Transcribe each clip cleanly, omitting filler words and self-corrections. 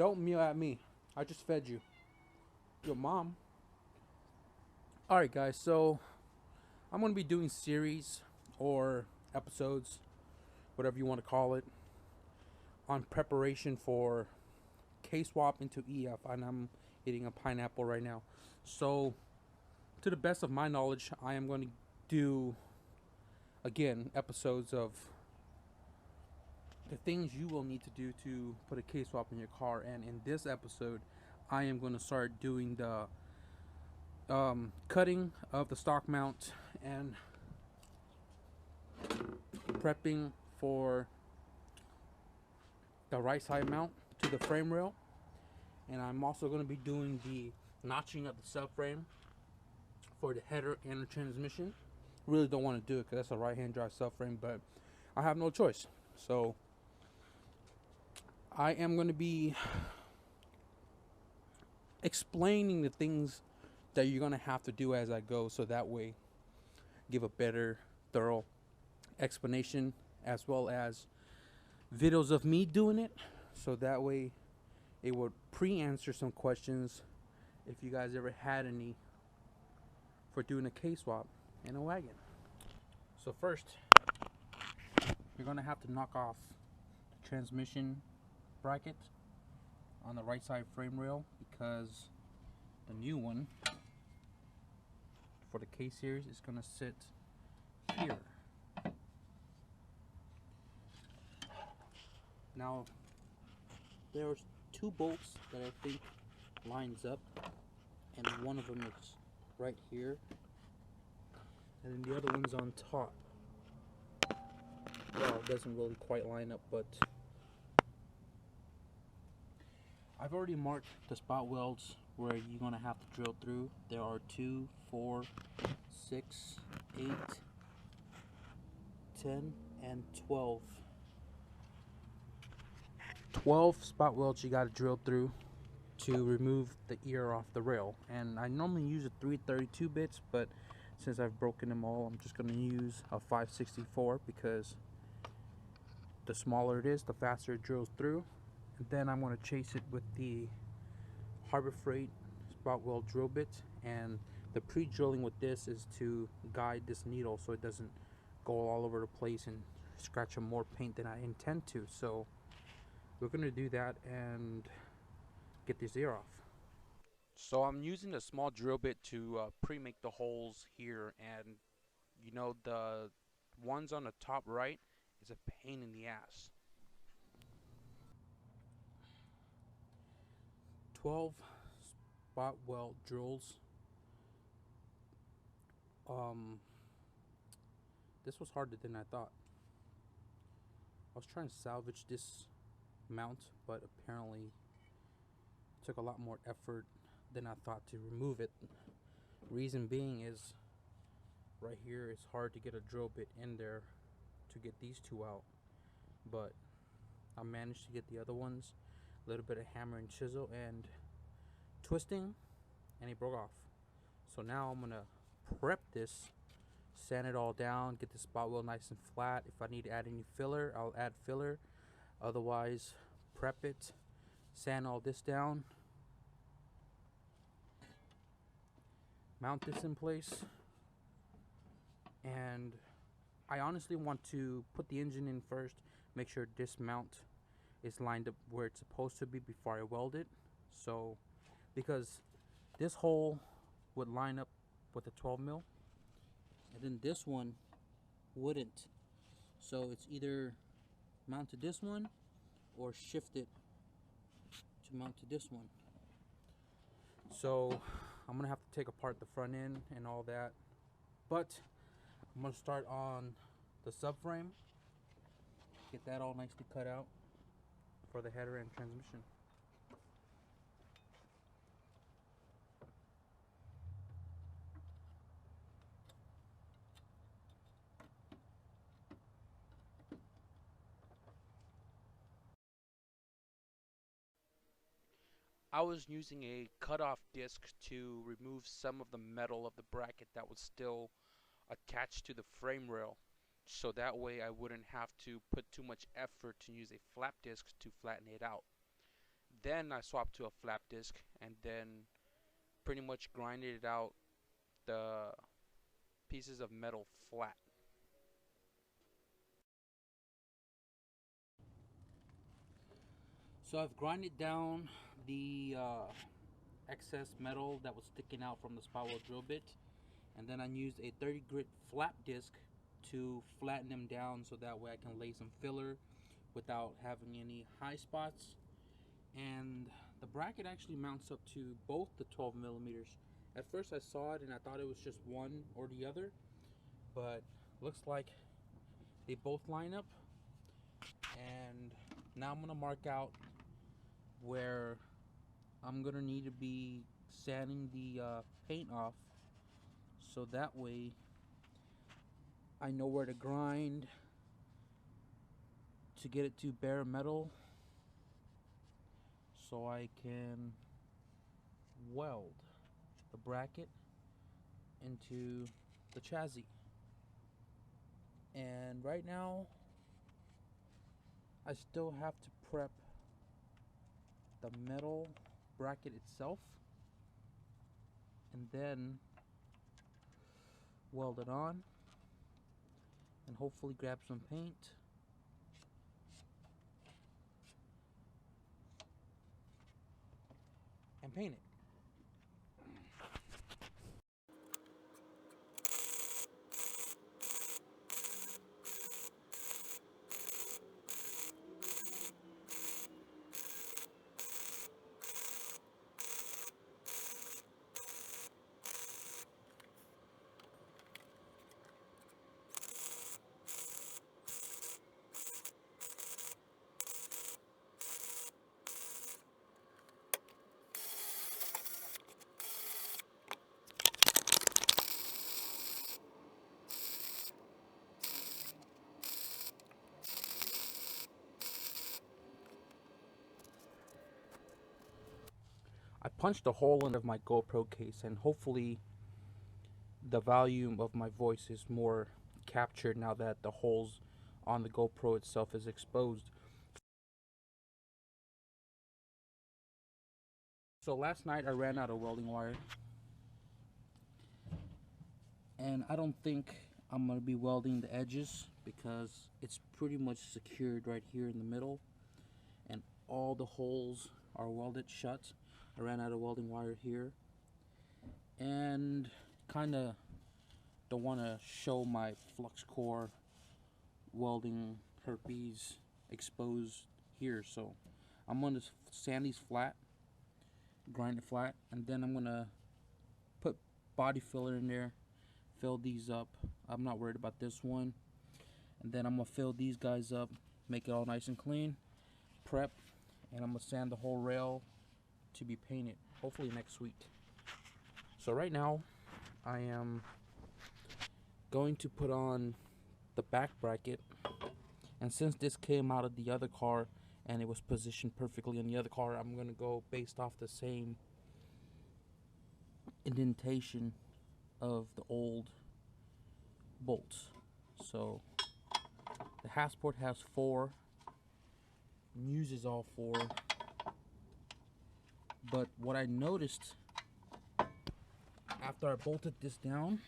Don't mew at me. I just fed you. Your mom. Alright, guys, so I'm going to be doing series or episodes, whatever you want to call it, on preparation for K-swap into EF. And I'm eating a pineapple right now. So, to the best of my knowledge, I am going to do, again, episodes of the things you will need to do to put a K-swap in your car. And in this episode, I am going to start doing the cutting of the stock mount and prepping for the right side mount to the frame rail. And I'm also going to be doing the notching of the subframe for the header and the transmission. Really don't want to do it because that's a right-hand drive subframe, but I have no choice. So I am going to be explaining the things that you're going to have to do as I go, so that way give a better, thorough explanation, as well as videos of me doing it, so that way it would pre-answer some questions if you guys ever had any for doing a K-swap in a wagon. So first, you're going to have to knock off the transmission bracket on the right side frame rail, because the new one for the K series is going to sit here. Now there's two bolts that I think lines up, and one of them is right here, and then the other one's on top. Well, it doesn't really quite line up, but I've already marked the spot welds where you're going to have to drill through. There are 2, 4, 6, 8, 10, and 12. 12 spot welds you got to drill through to remove the ear off the rail. And I normally use a 332 bits, but since I've broken them all, I'm just going to use a 564, because the smaller it is, the faster it drills through. And then I'm going to chase it with the Harbor Freight spot weld drill bit, and the pre-drilling with this is to guide this needle so it doesn't go all over the place and scratch up more paint than I intend to. So we're going to do that and get this ear off. So I'm using a small drill bit to pre-make the holes here, and you know, the ones on the top right is a pain in the ass. 12 spot weld drills. This was harder than I thought. I was trying to salvage this mount, but apparently it took a lot more effort than I thought to remove it. Reason being is right here it's hard to get a drill bit in there to get these two out, but I managed to get the other ones. A little bit of hammer and chisel and twisting, and it broke off. So now I'm gonna prep this, sand it all down, get the spot weld nice and flat. If I need to add any filler, I'll add filler. Otherwise, prep it, sand all this down, mount this in place, and I honestly want to put the engine in first, make sure this mount is lined up where it's supposed to be before I weld it. So, because this hole would line up with a 12 mil, and then this one wouldn't. So it's either mount to this one or shift it to mount to this one. So I'm gonna have to take apart the front end and all that, but I'm gonna start on the subframe, get that all nicely cut out for the header and transmission. I was using a cutoff disc to remove some of the metal of the bracket that was still attached to the frame rail, so that way I wouldn't have to put too much effort to use a flap disc to flatten it out. Then I swapped to a flap disc and then pretty much grinded it out the pieces of metal flat. So I've grinded down the excess metal that was sticking out from the spot weld drill bit, and then I used a 30 grit flap disc to flatten them down so that way I can lay some filler without having any high spots. And the bracket actually mounts up to both the 12 millimeters. At first I saw it and I thought it was just one or the other, but looks like they both line up. And now I'm gonna mark out where I'm gonna need to be sanding the paint off, so that way I know where to grind to get it to bare metal, so I can weld the bracket into the chassis. And right now I still have to prep the metal bracket itself and then weld it on and hopefully grab some paint and paint it. I punched a hole in my GoPro case, and hopefully the volume of my voice is more captured now that the holes on the GoPro itself is exposed. So last night I ran out of welding wire, and I don't think I'm going to be welding the edges because it's pretty much secured right here in the middle and all the holes are welded shut. I ran out of welding wire here, and kind of don't want to show my flux core welding herpes exposed here, so I'm going to sand these flat, grind it flat, and then I'm going to put body filler in there, fill these up. I'm not worried about this one. And then I'm going to fill these guys up, make it all nice and clean, prep, and I'm going to sand the whole rail to be painted, hopefully next week. So right now I am going to put on the back bracket, and since this came out of the other car and it was positioned perfectly in the other car, I'm going to go based off the same indentation of the old bolts. So the Hasport has 4, uses all 4, but what I noticed after I bolted this down,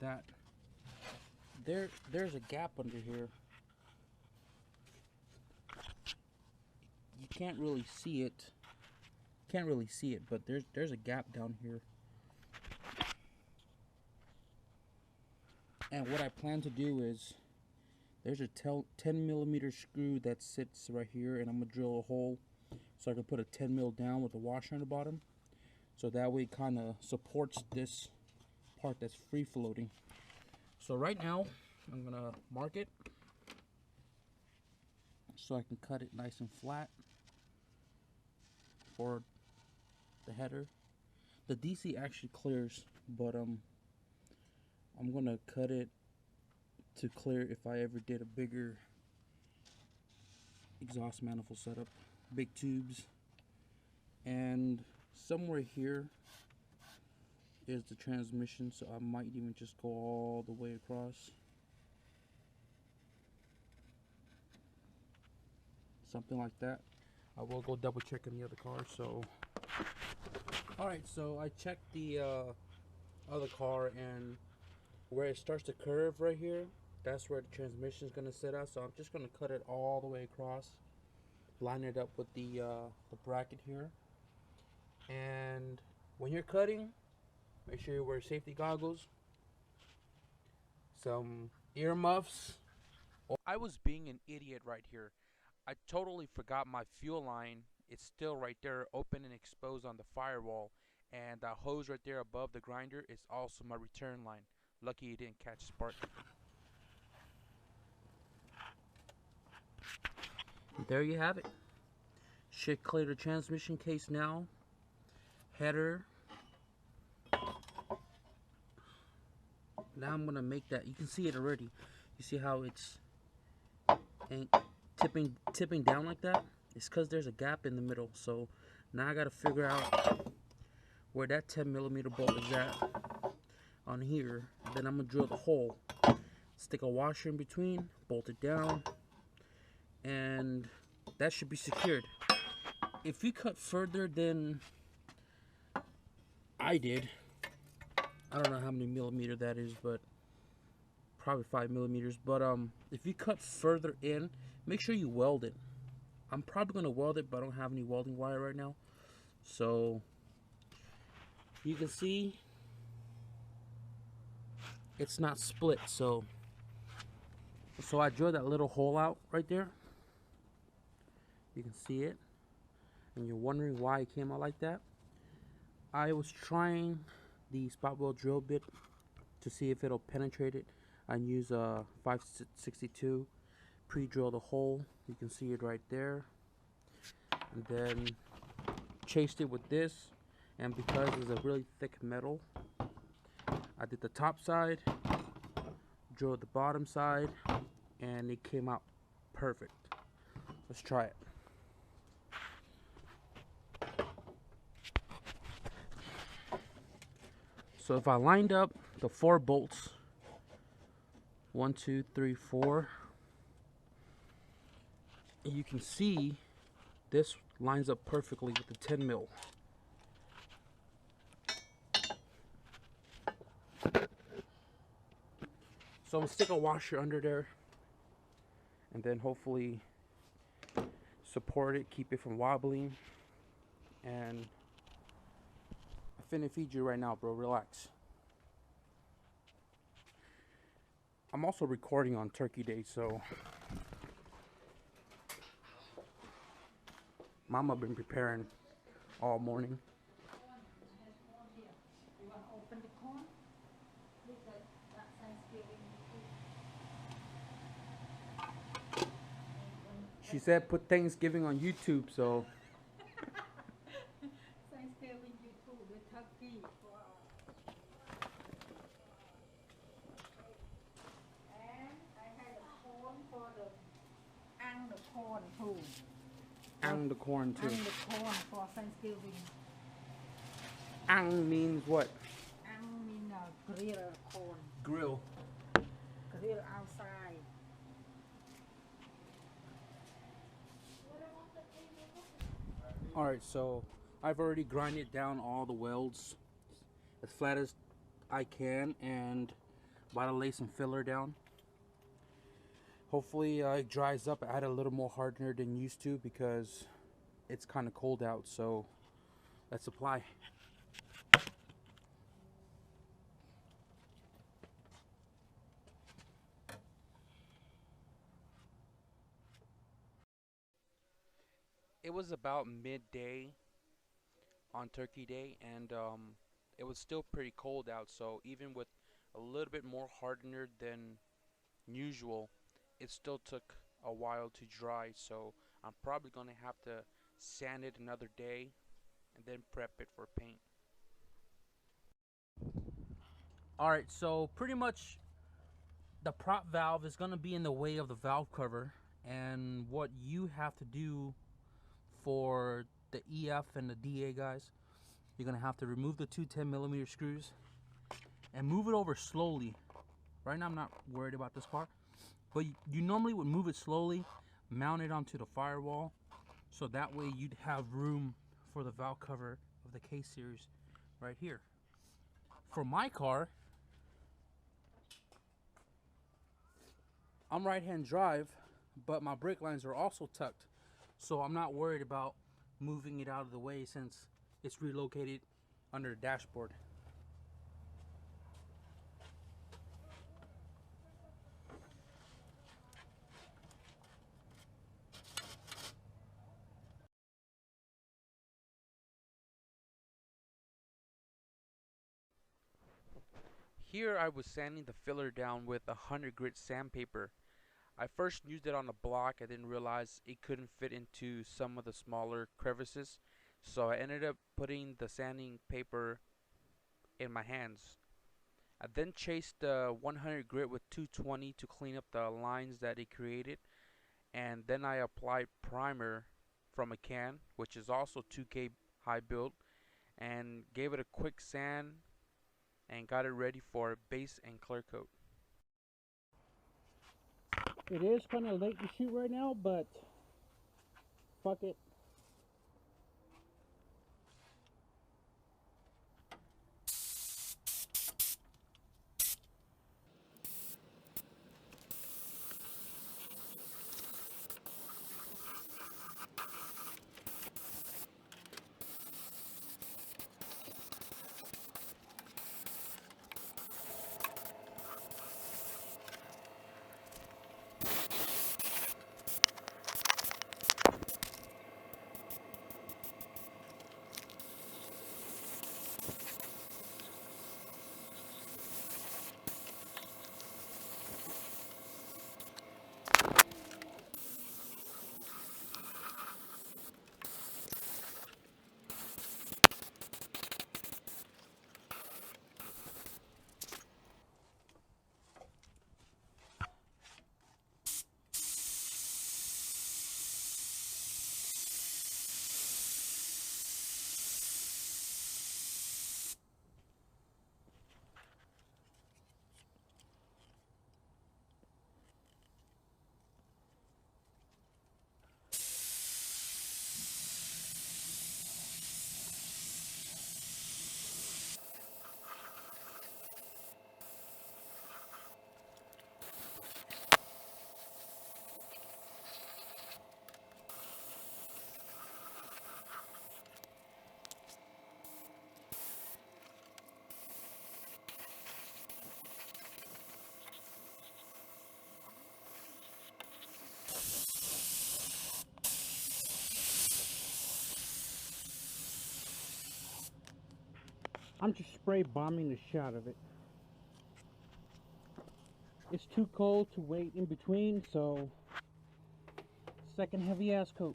that there's a gap under here. You can't really see it. But there's a gap down here. And what I plan to do is, there's a 10 millimeter screw that sits right here, and I'm gonna drill a hole so I can put a 10 mil down with a washer on the bottom, so that way it kind of supports this part that's free floating. So right now I'm gonna mark it so I can cut it nice and flat for the header. The DC actually clears, but I'm gonna cut it to clear if I ever did a bigger exhaust manifold setup. Big tubes. And somewhere here is the transmission, so I might even just go all the way across. Something like that. I will go double check in the other car. So alright, so I checked the other car, and where it starts to curve right here, that's where the transmission is going to sit at. So I'm just going to cut it all the way across, line it up with the bracket here. And when you're cutting, make sure you wear safety goggles, some earmuffs. I was being an idiot right here. I totally forgot my fuel line. It's still right there, open and exposed on the firewall. And the hose right there above the grinder is also my return line. Lucky you didn't catch spark. There you have it. Should clear the transmission case now. Header. Now I'm gonna make that. You can see it already. You see how it's tipping down like that? It's because there's a gap in the middle. So now I gotta figure out where that 10mm bolt is at on here. Then I'm gonna drill the hole, stick a washer in between, bolt it down, and that should be secured. If you cut further than I did, I don't know how many millimeter that is, but probably 5mm. But if you cut further in, make sure you weld it. I'm probably gonna weld it, but I don't have any welding wire right now. So you can see it's not split. So I drilled that little hole out right there. You can see it, and you're wondering why it came out like that. I was trying the spot weld drill bit to see if it'll penetrate it. I use a 562, pre-drill the hole. You can see it right there, and then chased it with this. And because it's a really thick metal, I did the top side, drilled the bottom side, and it came out perfect. Let's try it. So if I lined up the 4 bolts, 1, 2, 3, 4, you can see this lines up perfectly with the 10mm. So I'm gonna stick a washer under there, and then hopefully support it, keep it from wobbling. And I'm finna feed you right now, bro. Relax. I'm also recording on Turkey Day, so Mama been preparing all morning. She said put Thanksgiving on YouTube, so Thanksgiving YouTube with turkey. And I had a corn for the corn too. ang the corn too. And the corn for Thanksgiving. Ang means what? And mean grill corn. Grill. Grill outside. Alright, so I've already grinded down all the welds as flat as I can, and about to lay some filler down. Hopefully it dries up. I add a little more hardener than used to because it's kind of cold out, so let's apply. It was about midday on Turkey Day, and it was still pretty cold out, so even with a little bit more hardener than usual, it still took a while to dry. So I'm probably gonna have to sand it another day and then prep it for paint. Alright, so pretty much the prop valve is going to be in the way of the valve cover, and what you have to do for the EF and the DA guys, you're going to have to remove the two 10mm screws and move it over slowly. Right now I'm not worried about this part, but you normally would move it slowly, mount it onto the firewall, so that way you'd have room for the valve cover of the K series right here. For my car, I'm right-hand drive, but my brake lines are also tucked, so I'm not worried about moving it out of the way since it's relocated under the dashboard. Here I was sanding the filler down with 100 grit sandpaper. I first used it on a block. I didn't realize it couldn't fit into some of the smaller crevices, so I ended up putting the sanding paper in my hands. I then chased the 100 grit with 220 to clean up the lines that it created, and then I applied primer from a can, which is also 2K high build, and gave it a quick sand and got it ready for base and clear coat. It is kind of late to shoot right now, but fuck it. I'm just spray bombing the shit out of it. It's too cold to wait in between, so second heavy ass coat.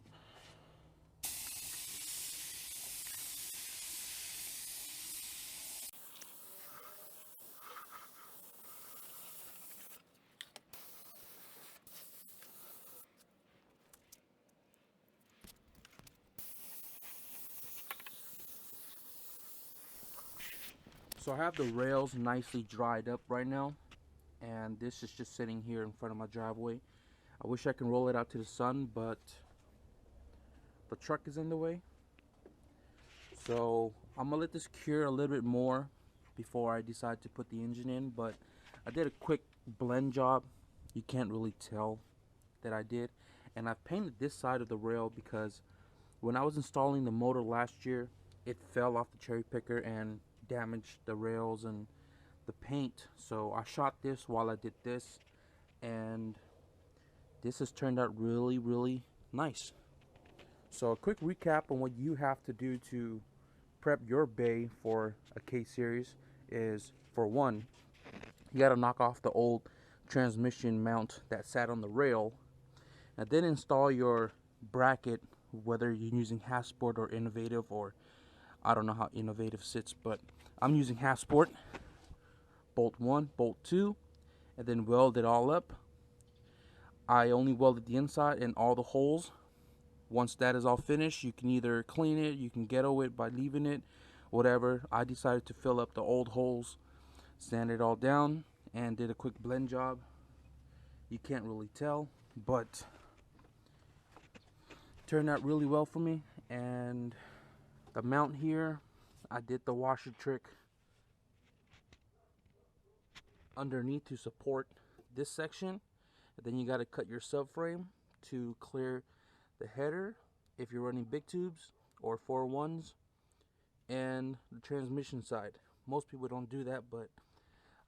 So I have the rails nicely dried up right now, and this is just sitting here in front of my driveway. I wish I can roll it out to the sun, but the truck is in the way. So I'm gonna let this cure a little bit more before I decide to put the engine in, but I did a quick blend job. You can't really tell that I did. And I've painted this side of the rail because when I was installing the motor last year, it fell off the cherry picker and damaged the rails and the paint. So I shot this while I did this, and this has turned out really, really nice. So a quick recap on what you have to do to prep your bay for a K series is, for one, you got to knock off the old transmission mount that sat on the rail, and then install your bracket, whether you're using Hasport or Innovative, or I don't know how Innovative sits, but I'm using Hasport. Bolt 1, bolt 2, and then weld it all up. I only welded the inside and all the holes. Once that is all finished, you can either clean it, you can ghetto it by leaving it, whatever. I decided to fill up the old holes, sand it all down, and did a quick blend job. You can't really tell, but turned out really well for me. And the mount here, I did the washer trick underneath to support this section. And then you got to cut your subframe to clear the header if you're running big tubes or 4-1s, and the transmission side. Most people don't do that, but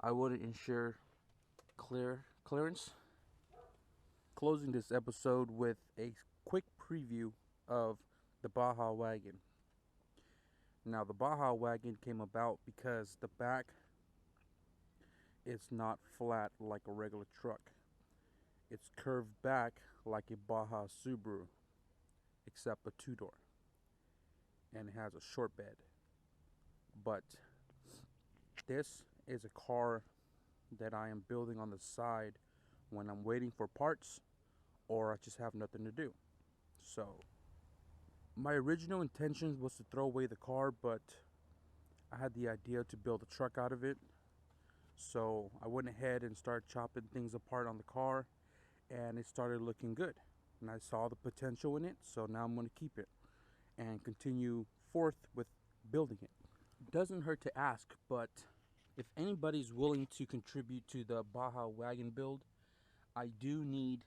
I would ensure clearance. Closing this episode with a quick preview of the Baja Wagon. Now, the Baja Wagon came about because the back is not flat like a regular truck. It's curved back like a Baja Subaru, except a 2-door, and it has a short bed. But this is a car that I am building on the side when I'm waiting for parts or I just have nothing to do. So my original intention was to throw away the car, but I had the idea to build a truck out of it. So I went ahead and started chopping things apart on the car, and it started looking good. And I saw the potential in it, so now I'm going to keep it and continue forth with building it. It doesn't hurt to ask, but if anybody's willing to contribute to the Baja Wagon build, I do need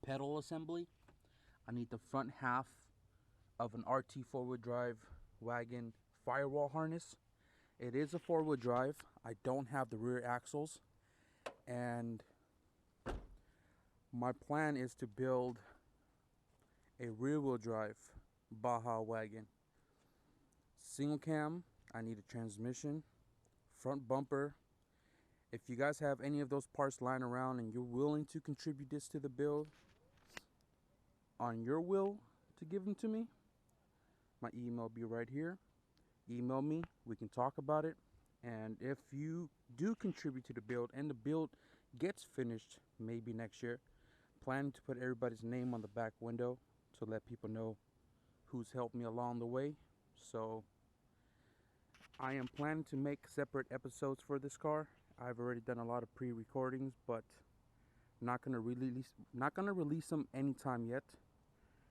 pedal assembly. I need the front half of an RT 4-wheel drive wagon Firewall harness. It is a 4-wheel drive. I don't have the rear axles, and my plan is to build a rear-wheel drive Baja Wagon. Single cam, I need a transmission, front bumper. If you guys have any of those parts lying around and you're willing to contribute this to the build, on your will to give them to me, my email will be right here. Email me, we can talk about it. And if you do contribute to the build and the build gets finished maybe next year, planning to put everybody's name on the back window to let people know who's helped me along the way. So I am planning to make separate episodes for this car. I've already done a lot of pre-recordings, but not gonna release them anytime yet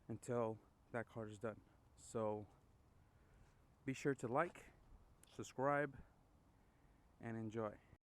until that car is done. So be sure to like, subscribe, and enjoy.